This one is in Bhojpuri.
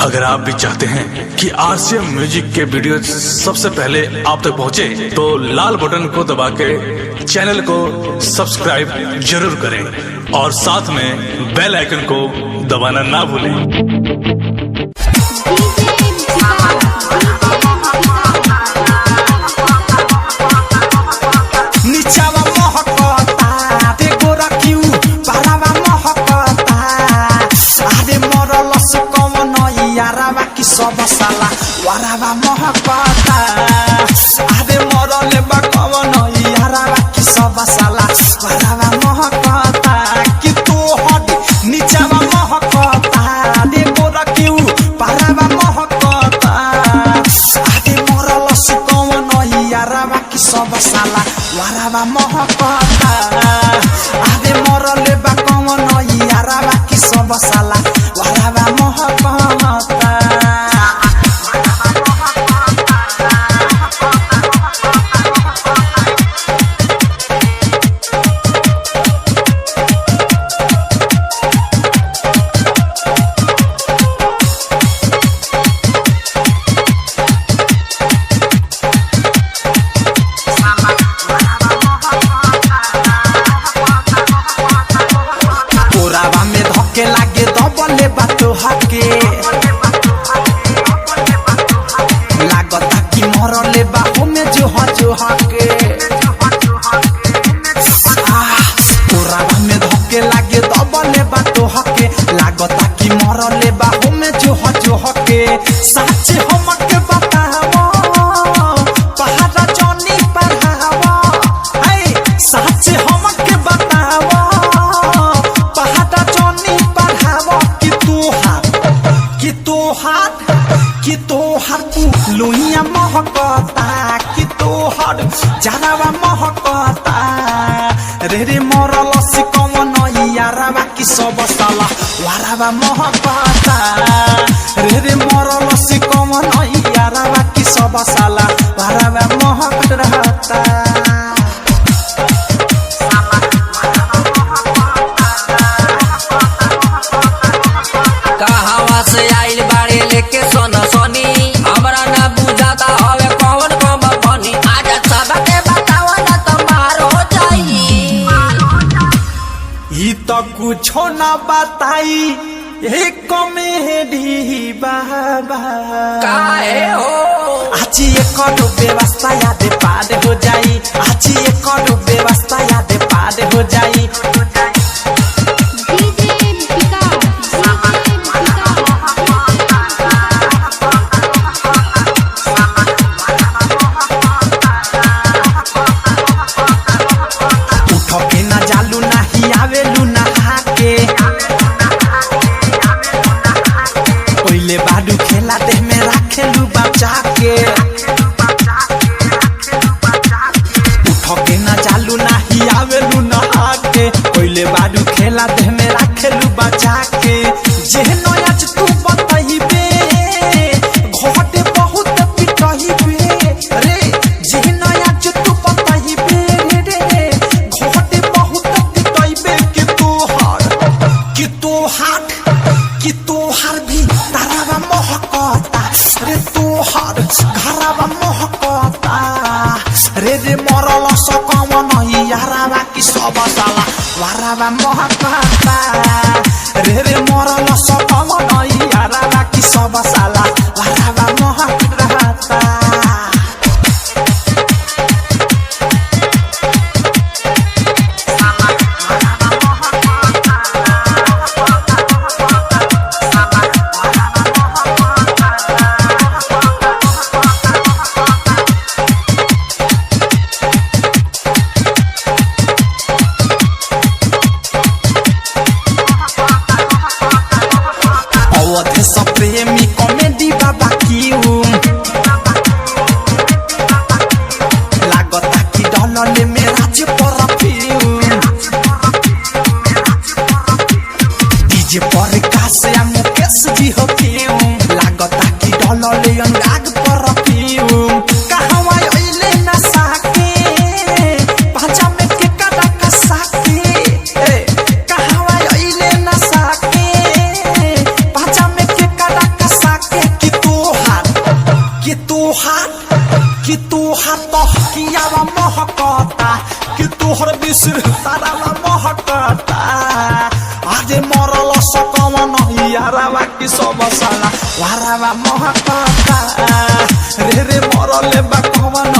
अगर आप भी चाहते हैं कि आरसीएम म्यूजिक के वीडियो सबसे पहले आप तक पहुंचे, तो लाल बटन को दबा के चैनल को सब्सक्राइब जरूर करें और साथ में बेल आइकन को दबाना ना भूलें। सब साला वारावा महकता आदे मरले बा कवन यारावा की सब साला वारावा महकता कि तू हट नीचावा महकता आदे गोरा क्यों पारावा महकता आदे मरल से कवन यारावा की सब साला वारावा महकता आदे मरले बा कवन यारावा की सब साला वारावा महकता। के लागे दबले बातो हके लागता कि मरले बाहु में जो हके पुरावा में धके लागे दबले बातो हके लागता कि मरले बाहु में जो हके सच हमके बतावो पहाड़ा जनी पढ़ावो ए सच हमके बतावो कि तोहर लोहिया महकता कि तोहर जरावा महकता रे रे मरल से कवन यारावा की सब साला वारावा महकता रे रे मरल से कवन यारावा की सब साला वारावा महक रहता। तो कुछो ना बताई एक कॉमेडी बाबा काहे हो आज एक व्यवस्था याद पाद हो जाई आज एक व्यवस्था याद पाद हो जाई। बाडू खेला देह में राखेलू बचा के उठो के ना चालू नाही आवेलू नहा के कोइले बाडू खेला देह में राखेलू बचा के जेहनो आज तू बताइबे घोटे बहुत पिटइबे रे जेहनो आज तू बताइबे रे घोटे बहुत पिटइबे कि तू हार भी तारावा महकता रे तोहर घरावा महकता रे रे मरल सकवन यारावा की सब साला वारावा महकता रे रे मरल सकवन यारावा की सब साला वारावा महक रहता। प्रेमी कॉमेडी बाबा क्यों लागता कि डलले में राज परफ्यूम डीजे पर कासे मुकेश जी हो क्यों लागता कि डलले अनुराग परफ्यूम कहवा अइले ना साके पाचा में के कदा का साके कहवा अइले ना साके पाचा में के कदा का साके कि तू हाथ कियावा महकता कि तोहर बिसर तारावा महकता आज मरल सकवन यारावा कि सब साला वारावा महकता रे रे मरले बा कवन